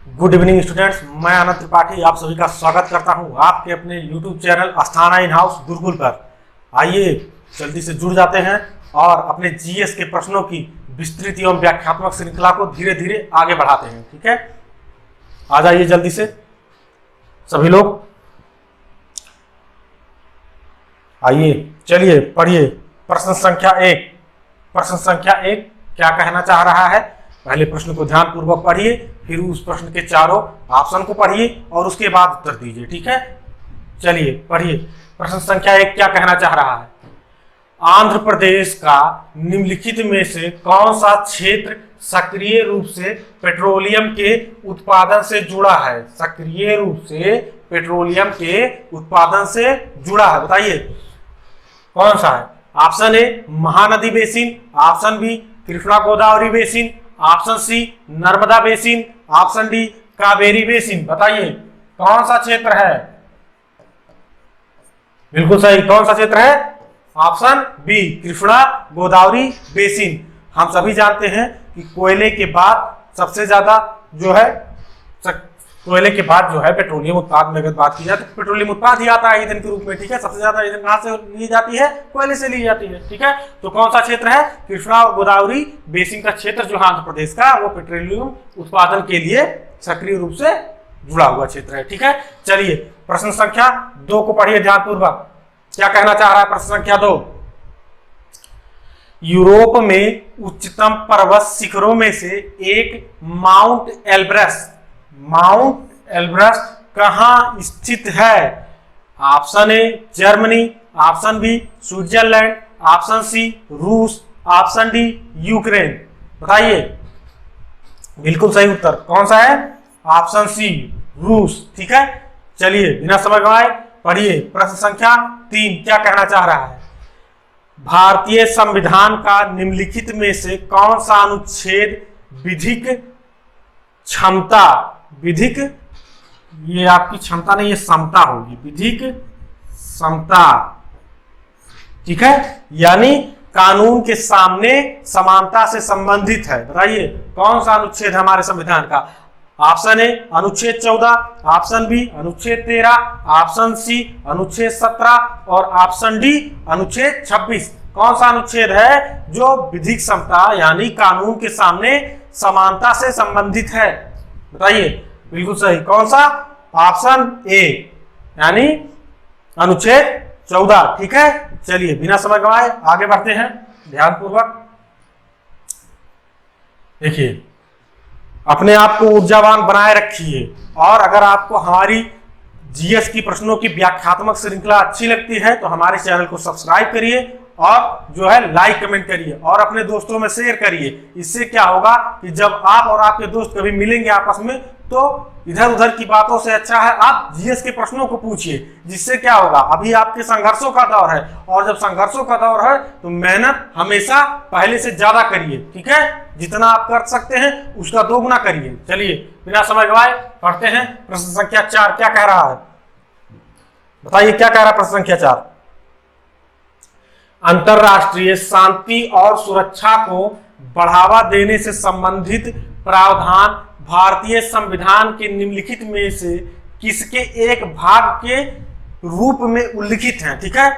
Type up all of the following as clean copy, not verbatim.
Good evening students, मैं आनंद त्रिपाठी आप सभी का स्वागत करता हूं आपके अपने YouTube channel Asthana in house Gurukul पर। आइए जल्दी से जुड़ जाते हैं और अपने जीएस के प्रश्नों की विस्तृत एवं व्याख्यात्मक श्रृंखला को धीरे धीरे आगे बढ़ाते हैं। ठीक है, आ जाइए जल्दी से सभी लोग। आइए चलिए पढ़िए प्रश्न संख्या 1। प्रश्न संख्या 1 क्या कहना चाह रहा है? पहले प्रश्न को ध्यान पूर्वक पढ़िए, फिर उस प्रश्न के चारों ऑप्शन को पढ़िए और उसके बाद उत्तर दीजिए। ठीक है, चलिए पढ़िए। प्रश्न संख्या 1 क्या कहना चाह रहा है? आंध्र प्रदेश का निम्नलिखित में से कौन सा क्षेत्र सक्रिय रूप से पेट्रोलियम के उत्पादन से जुड़ा है? सक्रिय रूप से पेट्रोलियम के उत्पादन से जुड़ा है, बताइए कौन सा है? Option A Mahanadi basin, option B Krishna Godavari basin, option C Narmada basin, option D Kaveri basin. बताइए कौन सा क्षेत्र है? बिल्कुल सही, कौन सा क्षेत्र है? Option B Krishna Godavari basin. हम सभी जानते हैं कि कोयले के बाद सबसे ज्यादा जो है पेट्रोलियम उत्पाद में अगर बात की जाए तो पेट्रोलियम उत्पाद ही आता है ईंधन के रूप में। ठीक है, सबसे ज्यादा ईंधन कहां से ली जाती है? कोयले से ली जाती है। ठीक है, तो कौन सा क्षेत्र है? कृष्णा गोदावरी बेसिन का क्षेत्र जो आंध्र प्रदेश का, वो पेट्रोलियम उत्पादन के लिए सक्रिय रूप से जुड़ा हुआ क्षेत्र है। ठीक है, चलिए प्रश्न संख्या 2 को पढ़िए ध्यानपूर्वक। क्या कहना चाह रहा है प्रश्न संख्या 2? यूरोप में उच्चतम पर्वत शिखरों में से एक माउंट एल्ब्रस कहां स्थित है? Option A Germany, option B Switzerland, option C रूस, ऑप्शन डी यूक्रेन। बताइए बिल्कुल सही उत्तर कौन सा है? ऑप्शन सी रूस। ठीक है, चलिए बिना समय गंवाए पढ़िए प्रश्न संख्या 3 क्या कहना चाह रहा है? भारतीय संविधान का निम्नलिखित में से कौन सा अनुच्छेद विधिक ये आपकी क्षमता नहीं, ये समता होगी, विधिक समता। ठीक है, यानी कानून के सामने समानता से संबंधित है। बताइए कौन सा अनुच्छेद हमारे संविधान का? ऑप्शन ए अनुच्छेद 14, ऑप्शन बी अनुच्छेद 13, ऑप्शन सी अनुच्छेद 17 और ऑप्शन डी अनुच्छेद 26। कौन सा अनुच्छेद है जो विधिक समता यानी कानून के सामने समानता से संबंधित है? बताइए बिल्कुल सही, कौन सा? ऑप्शन ए यानी अनुच्छेद 14। ठीक है, चलिए बिना समय गंवाए आगे बढ़ते हैं ध्यानपूर्वक। देखिए अपने आप को ऊर्जावान बनाए रखिए और अगर आपको हमारी जीएस की प्रश्नों की व्याख्यात्मक श्रृंखला अच्छी लगती है तो हमारे चैनल को सब्सक्राइब करिए और जो है लाइक कमेंट करिए और अपने दोस्तों में शेयर करिए। इससे क्या होगा कि जब आप और आपके दोस्त कभी मिलेंगे आपस में तो इधर उधर की बातों से अच्छा है आप जीएस के प्रश्नों को पूछिए। जिससे क्या होगा, अभी आपके संघर्षों का दौर है और जब संघर्षों का दौर है तो मेहनत हमेशा पहले से ज्यादा करिए। ठीक है, जितना आप कर सकते हैं उसका दोगुना करिए। चलिए बिना समय गंवाए पढ़ते हैं प्रश्न संख्या 4 क्या कह रहा है? बताइए क्या कह रहा है प्रश्न संख्या 4? अंतरराष्ट्रीय शांति और सुरक्षा को बढ़ावा देने से संबंधित प्रावधान भारतीय संविधान के निम्नलिखित में से किसके एक भाग के रूप में उल्लिखित हैं? ठीक है,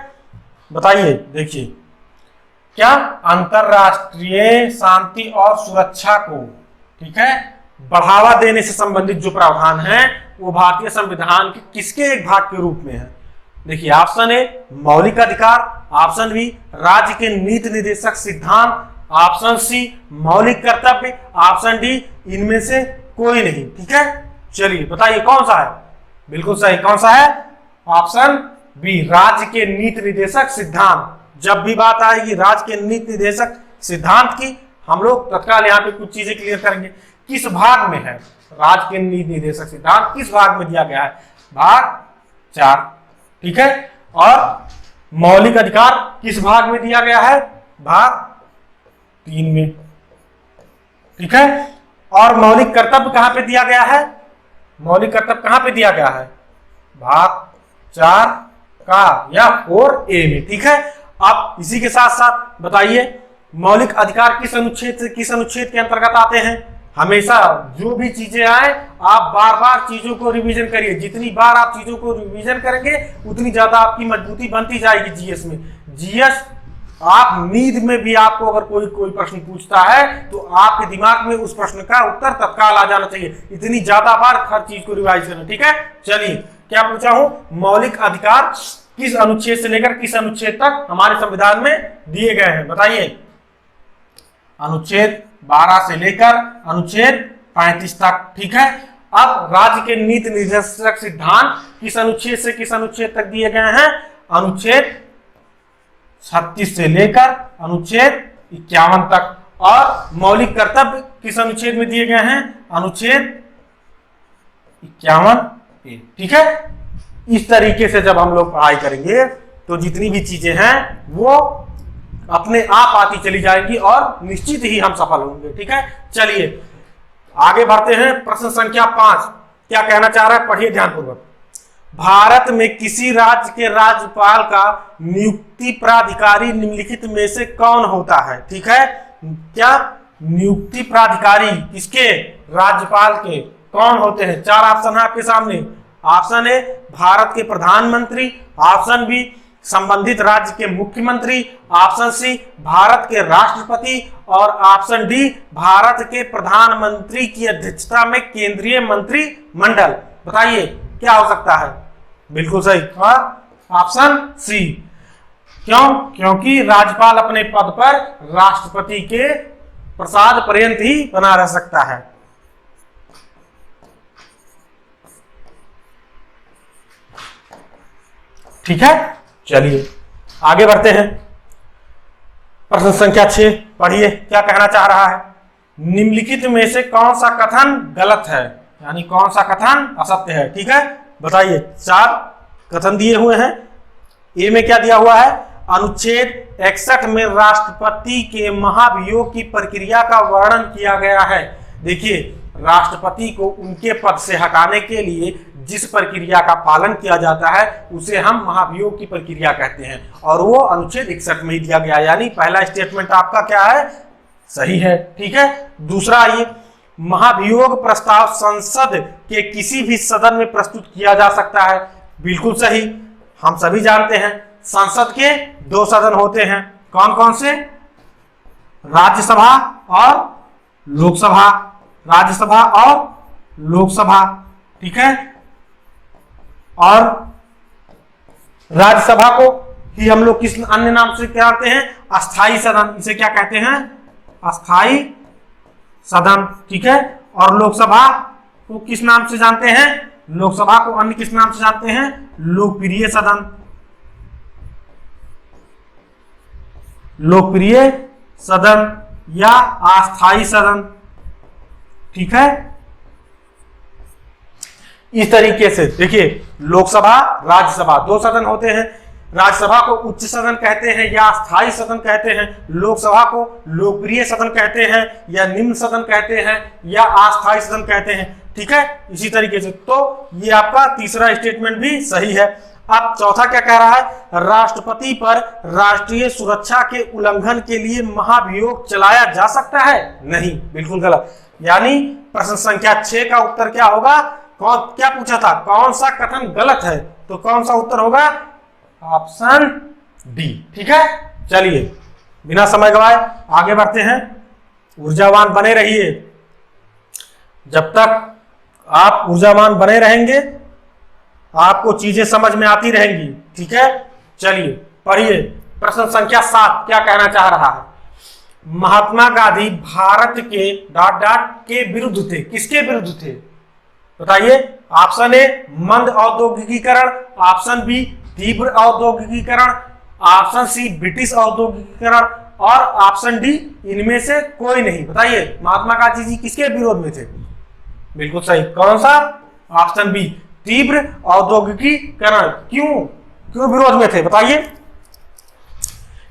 बताइए। देखिए क्या अंतरराष्ट्रीय शांति और सुरक्षा को, ठीक है, बढ़ावा देने से संबंधित जो प्रावधान है वो भारतीय संविधान के किसके एक भाग के रूप में है? देखिए ऑप्शन ए मौलिक अधिकार, ऑप्शन बी राज्य के नीति निर्देशक सिद्धांत, ऑप्शन सी मौलिक कर्तव्य, ऑप्शन डी इनमें से कोई नहीं। ठीक है, चलिए बताइए कौन सा है? बिल्कुल सही, कौन सा है? ऑप्शन बी राज्य के नीति निर्देशक सिद्धांत। जब भी बात आएगी राज्य के नीति निर्देशक सिद्धांत की हम लोग तत्काल यहाँ पे कुछ चीजें क्लियर करेंगे। किस भाग में है राज्य के नीति निर्देशक सिद्धांत? किस भाग में दिया गया है? भाग 4। ठीक है, और मौलिक अधिकार किस भाग में दिया गया है? भाग 3 में। ठीक है, और मौलिक कर्तव्य कहां पे दिया गया है? मौलिक कर्तव्य कहां पे दिया गया है? भाग 4 का या 4A में। ठीक है, आप इसी के साथ साथ बताइए मौलिक अधिकार किस अनुच्छेद के अंतर्गत आते हैं? हमेशा जो भी चीजें आए आप बार बार चीजों को रिवीजन करिए। जितनी बार आप चीजों को रिवीजन करेंगे उतनी ज्यादा आपकी मजबूती बनती जाएगी जीएस में। जीएस आप नींद में भी आपको अगर कोई प्रश्न पूछता है तो आपके दिमाग में उस प्रश्न का उत्तर तत्काल आ जाना चाहिए। इतनी ज्यादा बार हर चीज को रिवाइज करना। ठीक है, चलिए क्या पूछा हूं, मौलिक अधिकार किस अनुच्छेद से लेकर किस अनुच्छेद तक हमारे संविधान में दिए गए हैं, बताइए। अनुच्छेद 12 से लेकर अनुच्छेद 35 तक। ठीक है, अब राज्य के नीति निर्देशक सिद्धांत किस अनुच्छेद से किस अनुच्छेद तक दिए गए हैं, अनुच्छेद 36 से लेकर अनुच्छेद 51 तक। और मौलिक कर्तव्य किस अनुच्छेद में दिए गए हैं, अनुच्छेद 51A। ठीक है, इस तरीके से जब हम लोग पढ़ाई करेंगे तो जितनी भी चीजें हैं वो अपने आप आती चली जाएंगी और निश्चित ही हम सफल होंगे। ठीक है, चलिए आगे बढ़ते हैं। प्रश्न संख्या 5 क्या कहना चाह रहा है, पढ़िए ध्यानपूर्वक। भारत में किसी राज्य के राज्यपाल का नियुक्ति प्राधिकारी निम्नलिखित में से कौन होता है। ठीक है, क्या नियुक्ति प्राधिकारी किसके, राज्यपाल के कौन होते हैं। 4 ऑप्शन है आपके सामने। ऑप्शन ए भारत के प्रधानमंत्री, ऑप्शन बी संबंधित राज्य के मुख्यमंत्री, ऑप्शन सी भारत के राष्ट्रपति और ऑप्शन डी भारत के प्रधानमंत्री की अध्यक्षता में केंद्रीय मंत्रिमंडल। बताइए क्या हो सकता है, बिल्कुल सही ऑप्शन सी। क्यों, क्योंकि राज्यपाल अपने पद पर राष्ट्रपति के प्रसाद पर्यंत ही बना रह सकता है। ठीक है, चलिए आगे बढ़ते हैं। प्रश्न संख्या 6 पढ़िए क्या कहना चाह रहा है। निम्नलिखित में से कौन सा कथन गलत है, यानी कौन सा कथन असत्य है। ठीक है, बताइए। 4 कथन दिए हुए हैं। ए में क्या दिया हुआ है, अनुच्छेद 61 में राष्ट्रपति के महाभियोग की प्रक्रिया का वर्णन किया गया है। देखिए, राष्ट्रपति को उनके पद से हटाने के लिए जिस प्रक्रिया का पालन किया जाता है उसे हम महाभियोग की प्रक्रिया कहते हैं और वो अनुच्छेद 61 में ही दिया गया, यानी पहला स्टेटमेंट आपका क्या है, सही है। ठीक है, दूसरा आइए, महाभियोग प्रस्ताव संसद के किसी भी सदन में प्रस्तुत किया जा सकता है। बिल्कुल सही, हम सभी जानते हैं संसद के 2 सदन होते हैं। कौन कौन से, राज्यसभा और लोकसभा, राज्यसभा और लोकसभा। ठीक है, और राज्यसभा को ही हम लोग किस अन्य नाम से क्या कहते हैं, अस्थाई सदन, इसे क्या कहते हैं, अस्थाई सदन। ठीक है, और लोकसभा को किस नाम से जानते हैं, लोकसभा को अन्य किस नाम से जानते हैं, लोकप्रिय सदन, लोकप्रिय सदन या अस्थाई सदन। ठीक है, इस तरीके से देखिए, लोकसभा राज्यसभा 2 सदन होते हैं। राज्यसभा को उच्च सदन कहते हैं या स्थायी सदन कहते हैं, लोकसभा को लोकप्रिय सदन कहते हैं या निम्न सदन कहते हैं या अस्थायी सदन कहते हैं। ठीक है, इसी तरीके से तो ये आपका तीसरा स्टेटमेंट भी सही है। अब चौथा क्या कह रहा है, राष्ट्रपति पर राष्ट्रीय सुरक्षा के उल्लंघन के लिए महाभियोग चलाया जा सकता है, नहीं, बिल्कुल गलत। यानी प्रश्न संख्या 6 का उत्तर क्या होगा, कौन क्या पूछा था, कौन सा कथन गलत है, तो कौन सा उत्तर होगा, ऑप्शन डी। ठीक है, चलिए बिना समय गवाए आगे बढ़ते हैं। ऊर्जावान बने रहिए, जब तक आप ऊर्जावान बने रहेंगे आपको चीजें समझ में आती रहेंगी। ठीक है, चलिए पढ़िए। प्रश्न संख्या 7 क्या कहना चाह रहा है, महात्मा गांधी भारत के ... के विरुद्ध थे, किसके विरुद्ध थे, बताइए। ऑप्शन ए मंद औद्योगिकीकरण, ऑप्शन बी तीव्र औद्योगिकीकरण, ऑप्शन सी ब्रिटिश औद्योगिकीकरण और ऑप्शन डी इनमें से कोई नहीं। बताइए महात्मा गांधी जी किसके विरोध में थे, बिल्कुल सही, कौन सा, ऑप्शन बी तीव्र औद्योगिकीकरण। क्यों विरोध में थे, बताइए।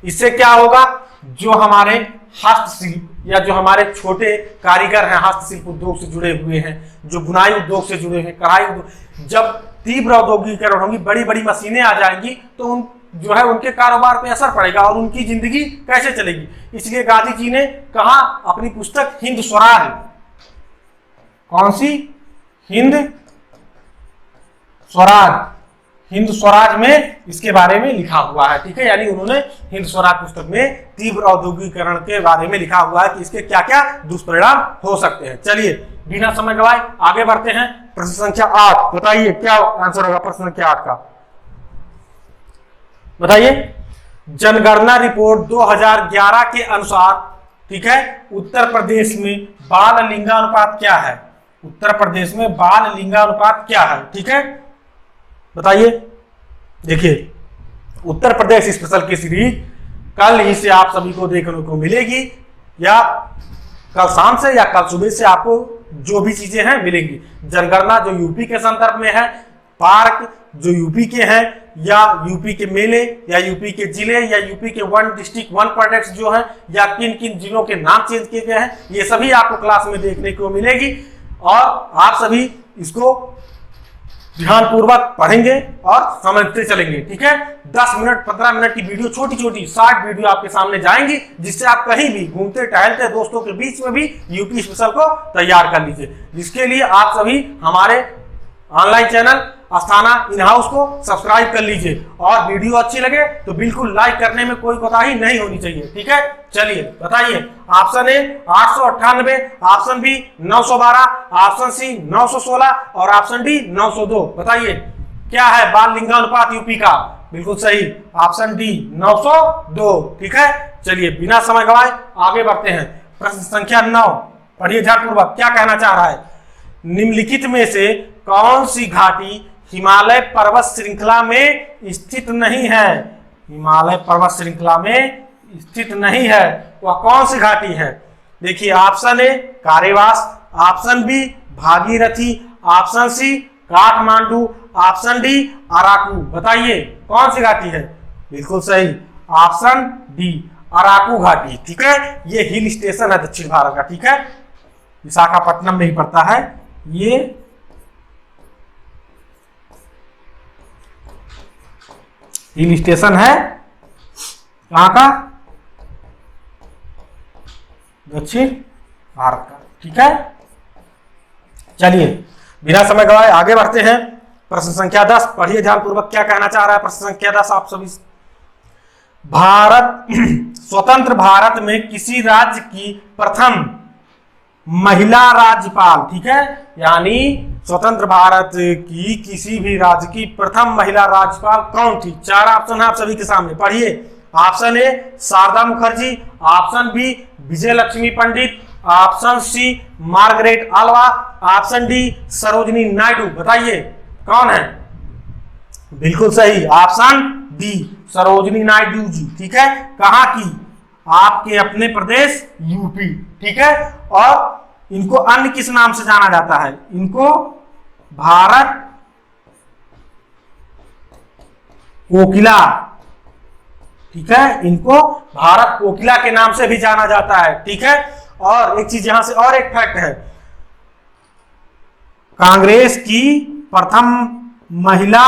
इससे क्या होगा, जो हमारे हस्तशिल्प या जो हमारे छोटे कारीगर हैं, हस्तशिल्प उद्योग से जुड़े हुए हैं, जो बुनाई उद्योग से जुड़े हैं, कढ़ाई उद्योग, जब तीव्र औद्योगिकीकरण होगी, बड़ी बड़ी मशीनें आ जाएंगी तो उन जो है उनके कारोबार पे असर पड़ेगा और उनकी जिंदगी कैसे चलेगी। इसलिए गांधी जी ने कहा अपनी पुस्तक हिंद स्वराज कौन सी? हिंद स्वराज। हिंद स्वराज में इसके बारे में लिखा हुआ है, ठीक है। यानी उन्होंने हिंद स्वराज पुस्तक में तीव्र औद्योगिकरण के बारे में लिखा हुआ है कि इसके क्या क्या दुष्परिणाम हो सकते हैं। चलिए बिना समय गवाए आगे बढ़ते हैं। प्रश्न संख्या 8, बताइए क्या आंसर होगा प्रश्न संख्या 8 का? बताइए। जनगणना रिपोर्ट 2011 के अनुसार, ठीक है, उत्तर प्रदेश में बाल लिंगानुपात क्या है? उत्तर प्रदेश में बाल लिंगानुपात क्या है? ठीक है, बताइए। देखिए, उत्तर प्रदेश स्पेशल की सीरीज कल ही से आप सभी को देखने को मिलेगी, या कल शाम से या कल सुबह से आपको जो भी चीजें हैं मिलेंगी। जनगणना जो यूपी के संदर्भ में है, पार्क जो यूपी के हैं, या यूपी के मेले, या यूपी के जिले, या यूपी के 1 डिस्ट्रिक्ट 1 प्रोडक्ट्स जो हैं, या किन किन जिलों के नाम चेंज किए गए हैं, ये सभी आपको क्लास में देखने को मिलेगी। और आप सभी इसको ध्यानपूर्वक पढ़ेंगे और समझते चलेंगे, ठीक है। 10 मिनट 15 मिनट की वीडियो, छोटी छोटी शॉर्ट वीडियो आपके सामने जाएंगी, जिससे आप कहीं भी घूमते टहलते दोस्तों के बीच में भी यूपी स्पेशल को तैयार कर लीजिए। जिसके लिए आप सभी हमारे online channel Asthana in house को सब्सक्राइब कर लीजिए, और वीडियो अच्छी लगे तो बिल्कुल लाइक करने में कोई कोताही नहीं होनी चाहिए, ठीक है। चलिए बताइए। Option A 898, option B 912, option C 916 और ऑप्शन डी 902। बताइए क्या है बाल लिंगानुपात यूपी का? बिल्कुल सही, ऑप्शन डी 902, ठीक है। चलिए बिना समय गवाए आगे बढ़ते हैं। प्रश्न संख्या 9, पढ़िए ध्यानपूर्वक, क्या कहना चाह रहा है? निम्नलिखित में से कौन सी घाटी हिमालय पर्वत श्रृंखला में स्थित नहीं है? हिमालय पर्वत श्रृंखला में स्थित नहीं है, वह कौन सी घाटी है? देखिए, option A Karewas, option B Bhagirathi, option C Kathmandu, option D Araku. बताइए कौन सी घाटी है? बिल्कुल सही, ऑप्शन डी अराकू घाटी, ठीक है। ये हिल स्टेशन है दक्षिण भारत का, ठीक है, विशाखापट्टनम में ही पड़ता है। ये हिल स्टेशन है कहां का? दक्षिण भारत का, ठीक है। चलिए बिना समय गवाए आगे बढ़ते हैं। प्रश्न संख्या 10, पढ़िए ध्यानपूर्वक, क्या कहना चाह रहा है प्रश्न संख्या 10 आप सभी? भारत स्वतंत्र भारत में किसी राज्य की प्रथम महिला राज्यपाल, ठीक है, यानी स्वतंत्र भारत की किसी भी राज्य की प्रथम महिला राज्यपाल कौन थी? 4 ऑप्शन है आप सभी के सामने, पढ़िए। Option A Sharda Mukherjee, option B Vijay Lakshmi Pandit, option C Margaret Alva, option D Sarojini Naidu. बताइए कौन है? बिल्कुल सही, ऑप्शन डी सरोजिनी नायडू जी, ठीक है। कहां की? आपके अपने प्रदेश यूपी, ठीक है। और इनको अन्य किस नाम से जाना जाता है? इनको भारत कोकिला, ठीक है, इनको भारत कोकिला के नाम से भी जाना जाता है, ठीक है। और एक चीज यहां से और एक फैक्ट है, कांग्रेस की प्रथम महिला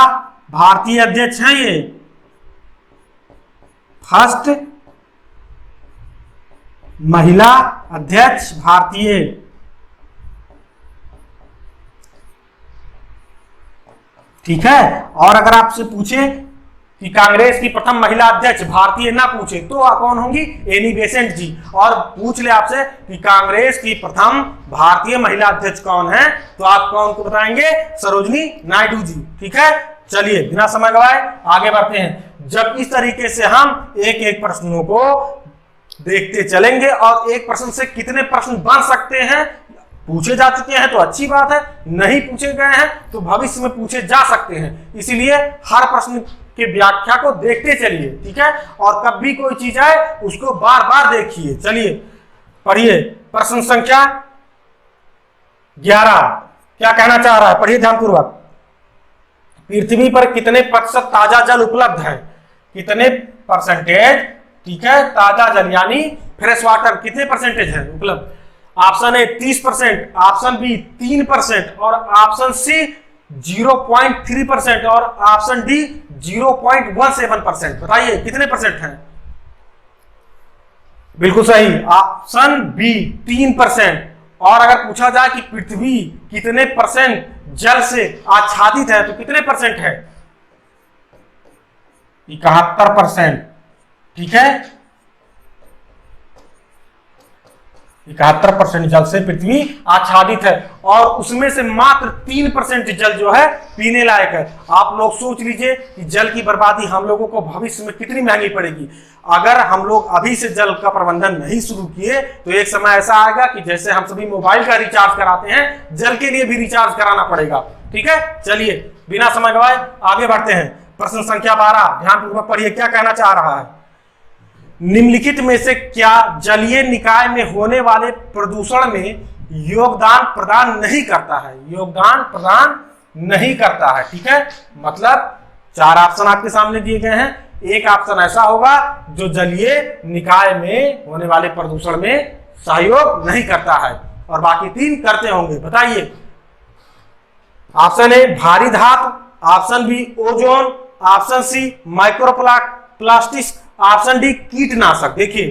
भारतीय अध्यक्ष हैं ये, फर्स्ट महिला अध्यक्ष भारतीय, ठीक है। और अगर आपसे पूछे कि कांग्रेस की प्रथम महिला अध्यक्ष भारतीय ना पूछे तो कौन होंगी? एनी बेसेंट जी। और पूछ ले आपसे कि कांग्रेस की प्रथम भारतीय महिला अध्यक्ष कौन है, तो आप कौन को बताएंगे? सरोजिनी नायडू जी, ठीक है। चलिए बिना समय गवाए आगे बढ़ते हैं। जब इस तरीके से हम एक एक प्रश्नों को देखते चलेंगे, और एक प्रश्न से कितने प्रश्न बन सकते हैं, पूछे जा चुके हैं तो अच्छी बात है, नहीं पूछे गए हैं तो भविष्य में पूछे जा सकते हैं। इसीलिए हर प्रश्न की व्याख्या को देखते चलिए, ठीक है। और कब भी कोई चीज आए उसको बार बार देखिए। चलिए पढ़िए प्रश्न संख्या 11, क्या कहना चाह रहा है? पढ़िए ध्यानपूर्वक। पृथ्वी पर कितने प्रतिशत ताजा जल उपलब्ध है? कितने परसेंटेज, ठीक है, ताजा जल यानी फ्रेश वाटर कितने परसेंटेज है उपलब्ध? ऑप्शन ए 30%, ऑप्शन बी 3% और ऑप्शन सी 0.3% और ऑप्शन डी 0.17%। बताइए कितने परसेंट है? बिल्कुल सही, ऑप्शन बी 3% और अगर पूछा जाए कि पृथ्वी कितने परसेंट जल से आच्छादित है तो कितने परसेंट है? 71%। ठीक है, 71% जल से पृथ्वी आच्छादित है और उसमें से मात्र 3% जल जो है पीने लायक है। आप लोग सोच लीजिए कि जल की बर्बादी हम लोगों को भविष्य में कितनी महंगी पड़ेगी। अगर हम लोग अभी से जल का प्रबंधन नहीं शुरू किए तो एक समय ऐसा आएगा कि जैसे हम सभी मोबाइल का रिचार्ज कराते हैं, जल के लिए भी रिचार्ज कराना पड़ेगा। ठीक है, चलिए बिना समय गवाए आगे बढ़ते हैं। प्रश्न संख्या 12, ध्यानपूर्वक पढ़िए, क्या कहना चाह रहा है। निम्नलिखित में से क्या जलीय निकाय में होने वाले प्रदूषण में योगदान प्रदान नहीं करता है? योगदान प्रदान नहीं करता है। ठीक है, मतलब 4 ऑप्शन आपके सामने दिए गए हैं। एक ऑप्शन ऐसा होगा जो जलीय निकाय में होने वाले प्रदूषण में सहयोग नहीं करता है और बाकी 3 करते होंगे। बताइए। ऑप्शन ए भारी धातु, option B ozone, option C microplastic, option D कीटनाशक। देखिए,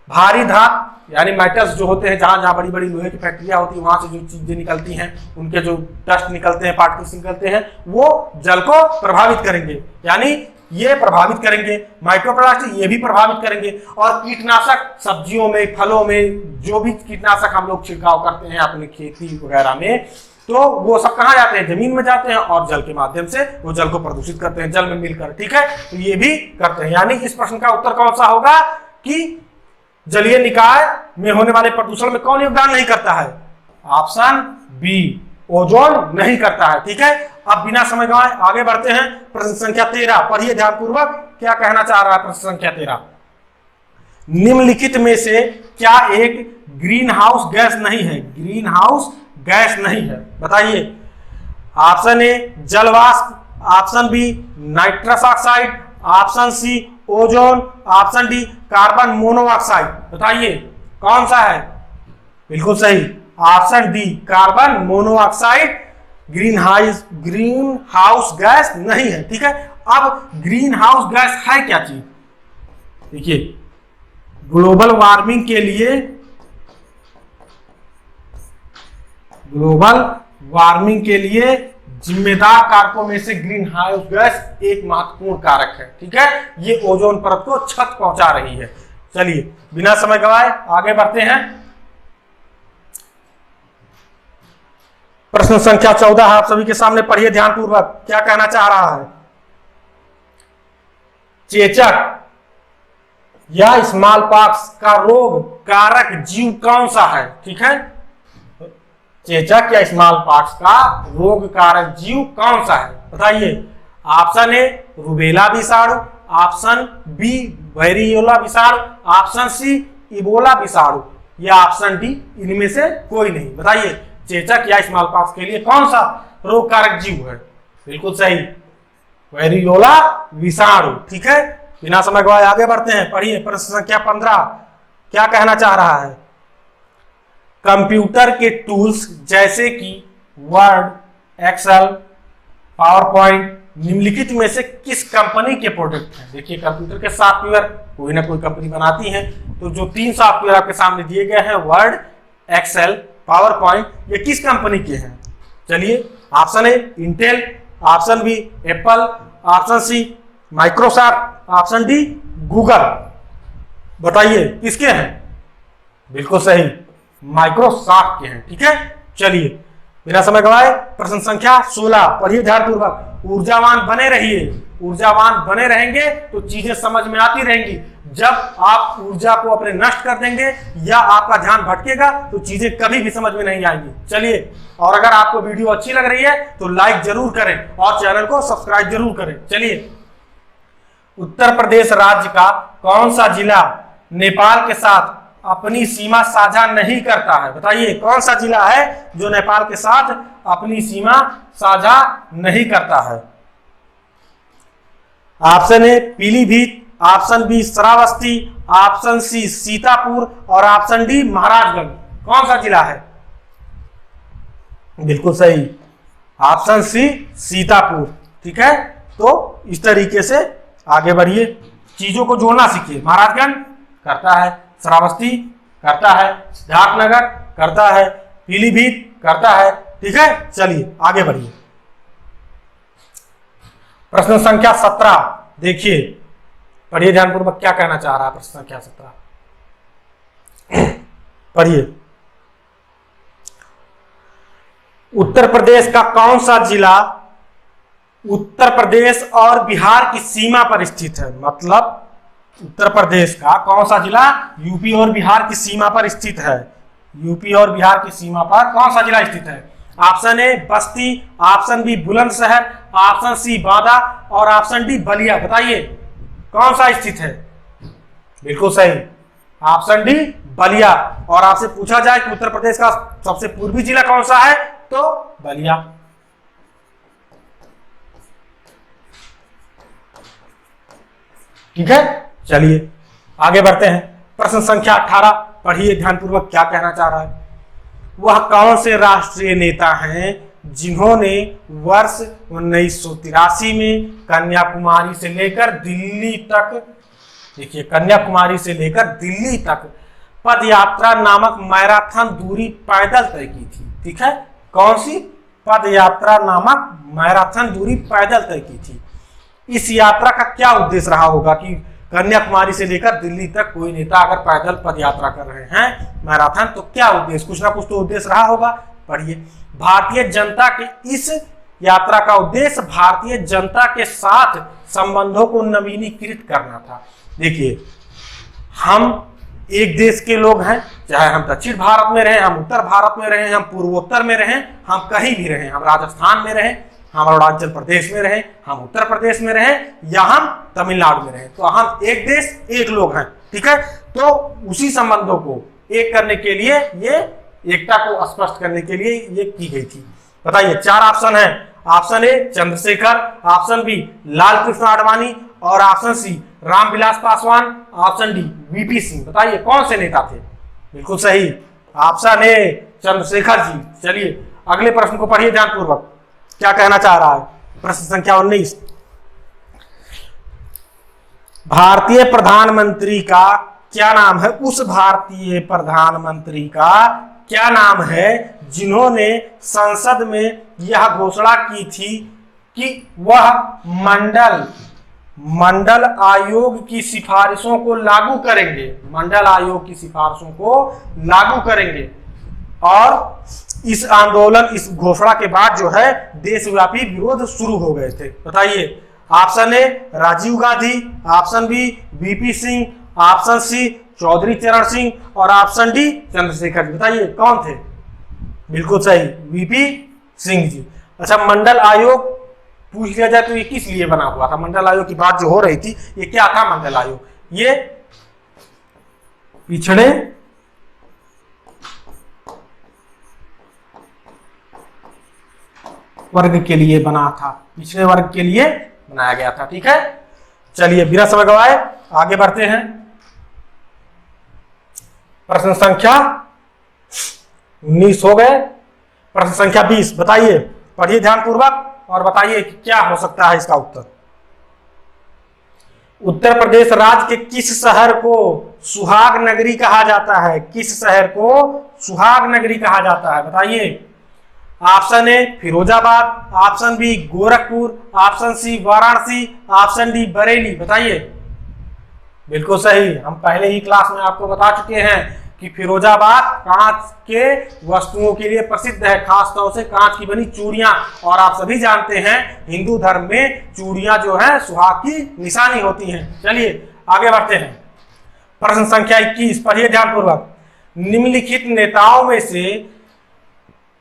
भारी धातु यानी मेटल्स जो होते हैं, जहां जहां बड़ी बड़ी लोहे की फैक्ट्रियां होती है वहां से जो चीजें निकलती हैं, उनके जो डस्ट निकलते हैं, पार्टिकल्स निकलते हैं, वो जल को प्रभावित करेंगे, यानी ये प्रभावित करेंगे। माइक्रोप्लास्टिक ये भी प्रभावित करेंगे। और कीटनाशक सब्जियों में, फलों में जो भी कीटनाशक हम लोग छिड़काव करते हैं अपनी खेती वगैरह में, तो वो सब कहाँ जाते हैं? जमीन में जाते हैं और जल के माध्यम से वो जल को प्रदूषित करते हैं, जल में मिलकर। ठीक है, तो ये भी करते हैं। यानी इस प्रश्न का उत्तर कौन सा होगा कि जलीय निकाय में होने वाले प्रदूषण में कौन योगदान नहीं करता है? ऑप्शन बी, ओजोन नहीं करता है। ठीक है, अब बिना समय गवाए आगे बढ़ते हैं। प्रश्न संख्या 13, पढ़िए ध्यानपूर्वक, क्या कहना चाह रहा है प्रश्न संख्या 13। निम्नलिखित में से क्या एक ग्रीन हाउस गैस नहीं है? ग्रीन हाउस गैस नहीं है, बताइए। ऑप्शन ए जलवाष्प, option B nitrous oxide, option C ozone, option D carbon monoxide. बताइए कौन सा है? बिल्कुल सही, option D carbon monoxide greenhouse gas नहीं है। ठीक है, अब ग्रीन हाउस गैस है क्या चीज? देखिए, ग्लोबल वार्मिंग के लिए जिम्मेदार कारकों में से ग्रीन हाउस गैस एक महत्वपूर्ण कारक है। ठीक है, ये ओजोन परत को क्षत पहुंचा रही है। चलिए बिना समय गवाए आगे बढ़ते हैं। प्रश्न संख्या 14 आप सभी के सामने पढ़िए ध्यानपूर्वक, क्या कहना चाह रहा है। चेचक या स्मॉल पॉक्स का रोग कारक जीव कौन सा है? ठीक है, चेचक या स्मॉल पॉक्स का रोग कारक जीव कौन सा है? बताइए। ऑप्शन ए रूबेला विषाणु, ऑप्शन बी वेरियोला विषाणु, ऑप्शन सी इबोला विषाणु या ऑप्शन डी इनमें से कोई नहीं। बताइए, चेचक या स्मॉल पॉक्स के लिए कौन सा रोग कारक जीव है? बिल्कुल सही, वेरियोला विषाणु। ठीक है, बिना समय गवाए आगे बढ़ते हैं। पढ़िए प्रश्न संख्या 15, क्या कहना चाह रहा है। कंप्यूटर के टूल्स जैसे कि वर्ड, एक्सेल, पावर पॉइंट निम्नलिखित में से किस कंपनी के प्रोडक्ट हैं? देखिए, कंप्यूटर के सॉफ्टवेयर कोई ना कोई कंपनी बनाती है, तो जो 3 सॉफ्टवेयर आपके सामने दिए गए हैं, वर्ड, एक्सेल, पावर पॉइंट, ये किस कंपनी के हैं? चलिए, option A Intel, option B Apple, option C Microsoft, option D Google. बताइए किसके हैं? बिल्कुल सही, माइक्रोसॉफ्ट के हैं। ठीक है, चलिए बिना समय गवाए प्रश्न संख्या 16 पढ़िए ध्यानपूर्वक। ऊर्जावान बने रहिए, ऊर्जावान बने रहेंगे तो चीजें समझ में आती रहेंगी। जब आप ऊर्जा को अपने नष्ट कर देंगे या आपका ध्यान भटकेगा तो चीजें कभी भी समझ में नहीं आएंगी। चलिए, और अगर आपको वीडियो अच्छी लग रही है तो लाइक जरूर करें और चैनल को सब्सक्राइब जरूर करें। चलिए, उत्तर प्रदेश राज्य का कौन सा जिला नेपाल के साथ अपनी सीमा साझा नहीं करता है? बताइए कौन सा जिला है जो नेपाल के साथ अपनी सीमा साझा नहीं करता है? Option A Pilibhit, option B Shravasti, option C Sitapur और ऑप्शन डी महाराजगंज। कौन सा जिला है? बिल्कुल सही, ऑप्शन सी सीतापुर। ठीक है, तो इस तरीके से आगे बढ़िए, चीजों को जोड़ना सीखिए। महाराजगंज करता है, श्रावस्ती करता है, सिद्धार्थनगर करता है, पीलीभीत करता है। ठीक है, चलिए आगे बढ़िए। प्रश्न संख्या 17 देखिए, पढ़िए ध्यानपूर्वक क्या कहना चाह रहा है प्रश्न संख्या 17, पढ़िए। उत्तर प्रदेश का कौन सा जिला उत्तर प्रदेश और बिहार की सीमा पर स्थित है? मतलब उत्तर प्रदेश का कौन सा जिला यूपी और बिहार की सीमा पर स्थित है? यूपी और बिहार की सीमा पर कौन सा जिला स्थित है? Option A Basti, option B Bulandshahr, option C Banda और ऑप्शन डी बलिया। बताइए कौन सा स्थित है? बिल्कुल सही, ऑप्शन डी बलिया। और आपसे पूछा जाए कि उत्तर प्रदेश का सबसे पूर्वी जिला कौन सा है, तो बलिया। ठीक है, चलिए आगे बढ़ते हैं। प्रश्न संख्या 18 पढ़िए ध्यानपूर्वक क्या कहना चाह रहा है। वह कौन से राष्ट्रीय नेता हैं जिन्होंने वर्ष 1983 में कन्याकुमारी से लेकर दिल्ली तक, देखिए कन्याकुमारी से लेकर दिल्ली तक पद यात्रा नामक मैराथन दूरी पैदल तय की थी? ठीक है, कौन सी पद यात्रा नामक मैराथन दूरी पैदल तय की थी? इस यात्रा का क्या उद्देश्य रहा होगा कि कन्याकुमारी से लेकर दिल्ली तक कोई नेता अगर पैदल पद यात्रा कर रहे हैं मैराथन, तो क्या उद्देश्य, कुछ ना कुछ तो उद्देश्य रहा होगा। पढ़िए, भारतीय जनता के इस यात्रा का उद्देश्य भारतीय जनता के साथ संबंधों को नवीनीकृत करना था। देखिए, हम एक देश के लोग हैं, चाहे हम दक्षिण भारत में रहें, हम उत्तर भारत में रहें, हम पूर्वोत्तर में रहें, हम कहीं भी रहें, हम राजस्थान में रहें, हम अरुणाचल प्रदेश में रहें, हम उत्तर प्रदेश में रहें, या हम तमिलनाडु में रहें, तो हम एक देश एक लोग हैं। ठीक है, तो उसी संबंधों को एक करने के लिए, ये एकता को स्पष्ट करने के लिए ये की गई थी। बताइए, 4 ऑप्शन है। Option A Chandrashekhar, option B Lal Krishna Advani और option C Ramvilas Paswan, option D VP Singh. बताइए कौन से नेता थे? बिल्कुल सही, ऑप्शन ए चंद्रशेखर जी। चलिए अगले प्रश्न को पढ़िए ध्यानपूर्वक, क्या कहना चाह रहा है। प्रश्न संख्या 19, भारतीय प्रधानमंत्री का क्या नाम है? उस भारतीय प्रधानमंत्री का क्या नाम है जिन्होंने संसद में यह घोषणा की थी कि वह मंडल आयोग की सिफारिशों को लागू करेंगे, मंडल आयोग की सिफारिशों को लागू करेंगे। और इस आंदोलन, इस घोषणा के बाद जो है देशव्यापी विरोध शुरू हो गए थे। बताइए, option A Rajiv Gandhi, option B VP Singh, option C Chaudhary Charan Singh और ऑप्शन डी चंद्रशेखर जी। बताइए कौन थे? बिल्कुल सही, वीपी सिंह जी। अच्छा, मंडल आयोग पूछ लिया जाए तो ये किस लिए बना हुआ था? मंडल आयोग की बात जो हो रही थी, ये क्या था मंडल आयोग? ये पिछड़े वर्ग के लिए बना था, पिछड़े वर्ग के लिए बनाया गया था। ठीक है, चलिए बिना समय गवाए आगे बढ़ते हैं। प्रश्न संख्या 19 हो गए। प्रश्न संख्या 20 बताइए, पढ़िए ध्यानपूर्वक और बताइए कि क्या हो सकता है इसका उत्तर। उत्तर प्रदेश राज्य के किस शहर को सुहाग नगरी कहा जाता है? किस शहर को सुहाग नगरी कहा जाता है? बताइए, option A Firozabad, option B Gorakhpur, option C Varanasi, option D Bareilly. बताइए, बिल्कुल सही, हम पहले ही क्लास में आपको बता चुके हैं कि फिरोजाबाद कांच के वस्तुओं के लिए प्रसिद्ध है, खासतौर से कांच की बनी चूड़ियां। और आप सभी जानते हैं हिंदू धर्म में चूड़ियां जो है सुहाग की निशानी होती हैं। चलिए आगे बढ़ते हैं। प्रश्न संख्या 21 पढ़िए ध्यानपूर्वक। निम्नलिखित नेताओं में से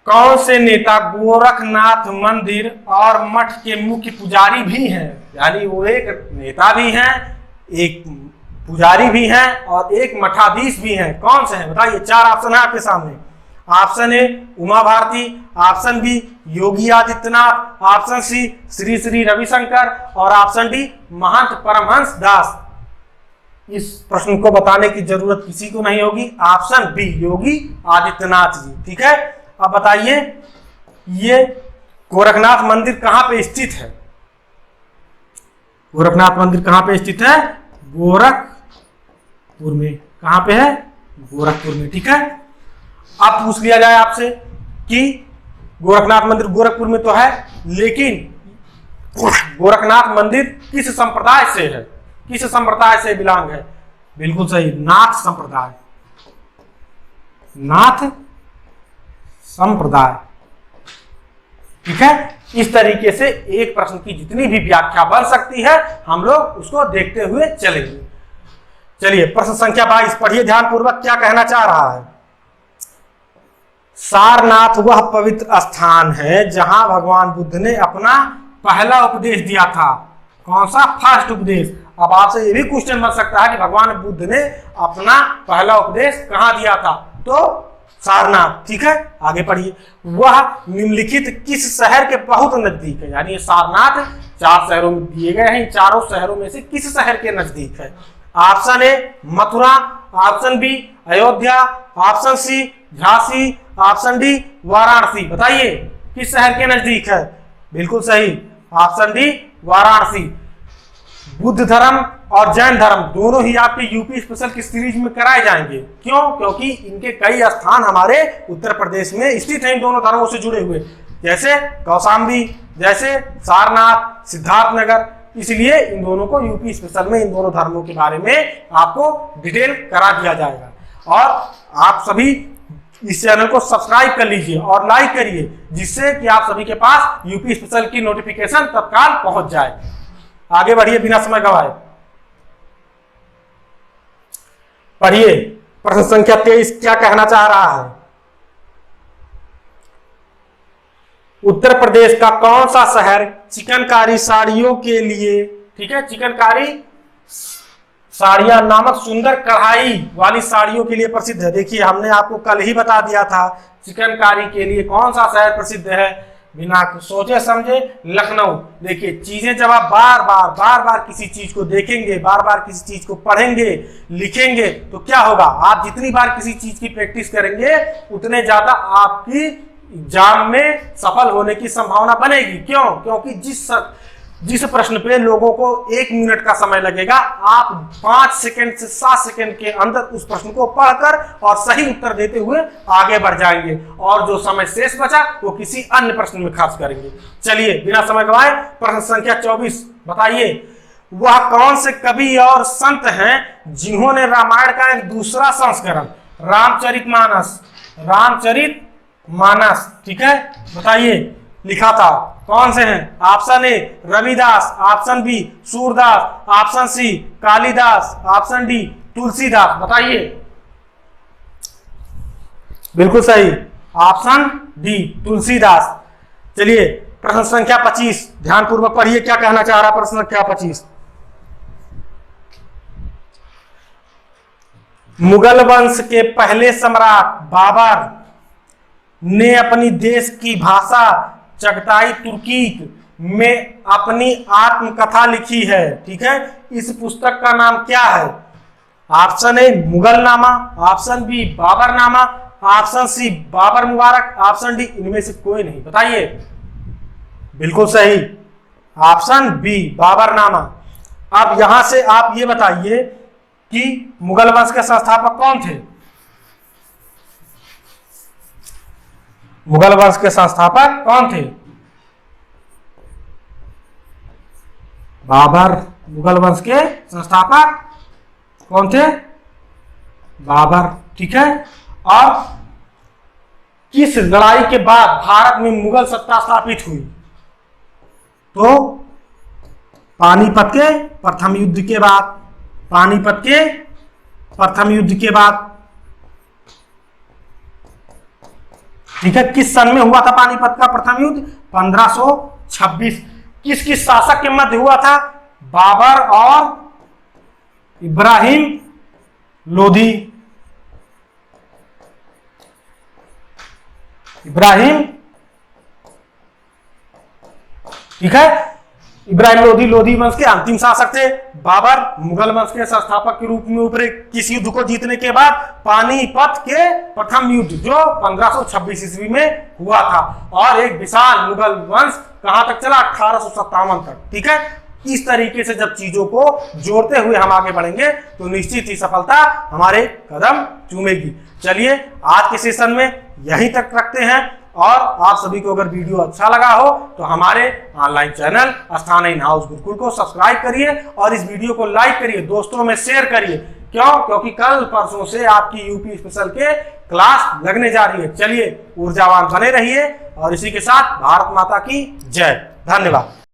कौन से नेता गोरखनाथ मंदिर और मठ के मुख्य पुजारी भी हैं? यानी वो एक नेता भी हैं, एक पुजारी भी हैं और एक मठाधीश भी हैं। कौन से हैं? बताइए, 4 ऑप्शन है आपके सामने। Option A Uma Bharti, option B Yogi Adityanath, option C Shri Shri Ravishankar और ऑप्शन डी महंत परमहंस दास। इस प्रश्न को बताने की जरूरत किसी को नहीं होगी, ऑप्शन बी योगी आदित्यनाथ जी। ठीक है, अब बताइए ये गोरखनाथ मंदिर कहां पे स्थित है? गोरखनाथ मंदिर कहां पे स्थित है? गोरखपुर में। कहां पे है? गोरखपुर में। ठीक है, अब पूछ लिया जाए आपसे कि गोरखनाथ मंदिर गोरखपुर में तो है, लेकिन गोरखनाथ मंदिर किस संप्रदाय से है, किस संप्रदाय से बिलोंग है? बिल्कुल सही, नाथ संप्रदाय, नाथ संप्रदाय। ठीक है, इस तरीके से एक प्रश्न की जितनी भी व्याख्या बन सकती है हम लोग उसको देखते हुए चलेंगे। चलिए प्रश्न संख्या 22 पढ़िए ध्यानपूर्वक, क्या कहना चाह रहा है। सारनाथ वह पवित्र स्थान है जहां भगवान बुद्ध ने अपना पहला उपदेश दिया था। कौन सा? फर्स्ट उपदेश। अब आपसे ये भी क्वेश्चन बन सकता है कि भगवान बुद्ध ने अपना पहला उपदेश कहां दिया था? तो सारनाथ। ठीक है, आगे पढ़िए। वह निम्नलिखित किस शहर के बहुत नजदीक है? यानी ये सारनाथ 4 शहरों में दिए गए हैं, चारों शहरों में से किस शहर के नजदीक है? Option A Mathura, option B Ayodhya, option C Jhansi, option D Varanasi. बताइए किस शहर के नजदीक है? बिल्कुल सही, ऑप्शन डी वाराणसी। बुद्ध धर्म और जैन धर्म दोनों ही आपके यूपी स्पेशल की सीरीज में कराए जाएंगे। क्यों? क्योंकि इनके कई स्थान हमारे उत्तर प्रदेश में स्थित हैं इन दोनों धर्मों से जुड़े हुए, जैसे कौशाम्बी, जैसे सारनाथ, सिद्धार्थनगर। इसलिए इन दोनों को यूपी स्पेशल में इन दोनों धर्मों के बारे में आपको डिटेल करा दिया जाएगा। और आप सभी इस चैनल को सब्सक्राइब कर लीजिए और लाइक करिए, जिससे कि आप सभी के पास यूपी स्पेशल की नोटिफिकेशन तत्काल पहुंच जाए। आगे बढ़िए बिना समय गवाए, पढ़िए प्रश्न संख्या 23 क्या कहना चाह रहा है। उत्तर प्रदेश का कौन सा शहर चिकनकारी साड़ियों के लिए, ठीक है, चिकनकारी साड़ियां नामक सुंदर कढ़ाई वाली साड़ियों के लिए प्रसिद्ध है? देखिए हमने आपको कल ही बता दिया था चिकनकारी के लिए कौन सा शहर प्रसिद्ध है। बिना सोचे समझे लखनऊ। देखिए चीजें जब आप बार बार किसी चीज को देखेंगे, बार बार किसी चीज को पढ़ेंगे, लिखेंगे, तो क्या होगा? आप जितनी बार किसी चीज की प्रैक्टिस करेंगे उतने ज्यादा आपकी एग्जाम में सफल होने की संभावना बनेगी। क्यों? क्योंकि जिस प्रश्न पे लोगों को 1 मिनट का समय लगेगा, आप 5 सेकंड से 7 सेकंड के अंदर उस प्रश्न को पढ़कर और सही उत्तर देते हुए आगे बढ़ जाएंगे, और जो समय शेष बचा वो किसी अन्य प्रश्न में खर्च करेंगे। चलिए बिना समय गवाए प्रश्न संख्या 24 बताइए। वह कौन से कवि और संत हैं जिन्होंने रामायण का एक दूसरा संस्करण रामचरितमानस, ठीक है, बताइए, लिखा था? कौन से हैं? Option A Ravidas, option B Surdas, option C Kalidas, option D Tulsidas. बताइए। बिल्कुल सही, ऑप्शन डी तुलसीदास। चलिए प्रश्न संख्या 25 ध्यानपूर्वक पढ़िए, क्या कहना चाह रहा प्रश्न संख्या 25। मुगल वंश के पहले सम्राट बाबर ने अपनी देश की भाषा चगताई तुर्कीक में अपनी आत्मकथा लिखी है। ठीक है, इस पुस्तक का नाम क्या है? ऑप्शन ए मुगल नामा, ऑप्शन बी बाबर नामा, ऑप्शन सी बाबर मुबारक, ऑप्शन डी इनमें से कोई नहीं। बताइए। बिल्कुल सही, ऑप्शन बी बाबर नामा। अब यहां से आप ये बताइए कि मुगल वंश के संस्थापक कौन थे? मुगल वंश के संस्थापक कौन थे? बाबर। मुगल वंश के संस्थापक कौन थे? बाबर। ठीक है, और किस लड़ाई के बाद भारत में मुगल सत्ता स्थापित हुई? तो पानीपत के प्रथम युद्ध के बाद। पानीपत के प्रथम युद्ध के बाद। ठीक है, किस सन में हुआ था पानीपत का प्रथम युद्ध? 1526। किस किस शासक के मध्य हुआ था? बाबर और इब्राहिम लोधी। इब्राहिम, ठीक है, इब्राहिम लोधी वंश के अंतिम शासक थे। बाबर मुगल वंश के संस्थापक के रूप में उभरे किस युद्ध को जीतने के बाद? पानीपत के प्रथम युद्ध, जो 1526 ईस्वी में हुआ था। और एक विशाल मुगल वंश कहां तक चला? 1857 तक। ठीक है, इस तरीके से जब चीजों को जोड़ते हुए हम आगे बढ़ेंगे तो निश्चित ही सफलता हमारे कदम चूमेगी। चलिए आज के सेशन में यहीं तक रखते हैं, और आप सभी को अगर वीडियो अच्छा लगा हो तो हमारे online channel Asthana in house Gurukul को सब्सक्राइब करिए और इस वीडियो को लाइक करिए, दोस्तों में शेयर करिए। क्यों? क्योंकि कल परसों से आपकी यूपी स्पेशल के क्लास लगने जा रही है। चलिए ऊर्जावान बने रहिए और इसी के साथ भारत माता की जय। धन्यवाद।